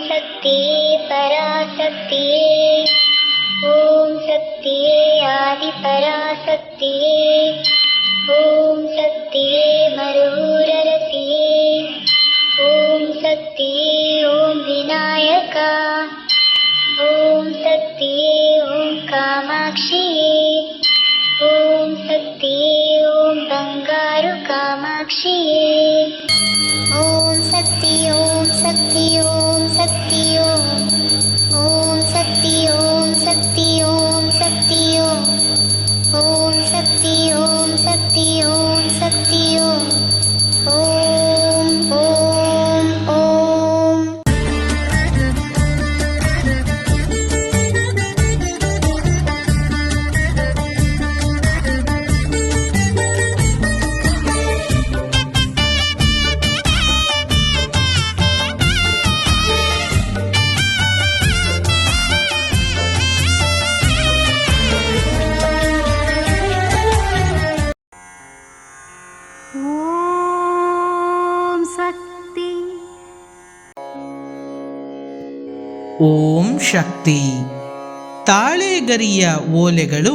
शक्तिये पराशक्तिये ॐ शक्तिये आदिपराशक्तिये ॐ शक्तिये मरुररसिये ॐ शक्तिये ॐ विनायका ॐ शक्तिये ॐ कामाक्षिये ॐ शक्तिये ॐ बंगारु कामाक्षिये ॐ शक्ति ॐ शक्ति ॐ शक्ति ॐ शक्ति ॐ शक्ति ॐ शक्ति ॐ शक्ति ॐ शक्ति ॐ शक्ति ॐ ॐ ಓಂ ಶಕ್ತಿ. ತಾಳೆಗರಿಯ ಓಲೆಗಳು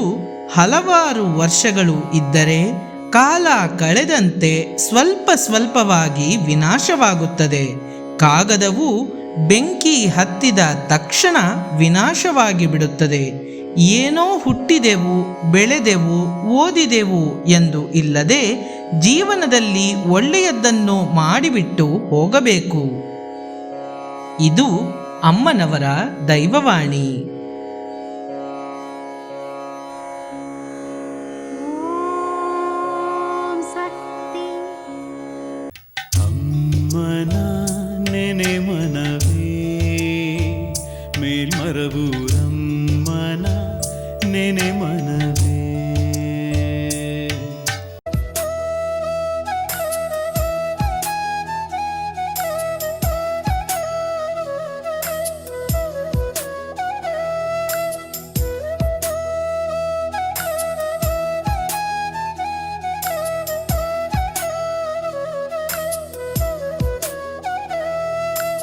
ಹಲವಾರು ವರ್ಷಗಳು ಇದ್ದರೆ ಕಾಲ ಕಳೆದಂತೆ ಸ್ವಲ್ಪ ಸ್ವಲ್ಪವಾಗಿ ವಿನಾಶವಾಗುತ್ತದೆ. ಕಾಗದವು ಬೆಂಕಿ ಹತ್ತಿದ ತಕ್ಷಣ ವಿನಾಶವಾಗಿ ಬಿಡುತ್ತದೆ. ಏನೋ ಹುಟ್ಟಿದೆವು, ಬೆಳೆದೆವು, ಓದಿದೆವು ಎಂದು ಇಲ್ಲದೆ ಜೀವನದಲ್ಲಿ ಒಳ್ಳೆಯದನ್ನು ಮಾಡಿಬಿಟ್ಟು ಹೋಗಬೇಕು. ಇದು ಅಮ್ಮನವರ ದೈವವಾಣಿ.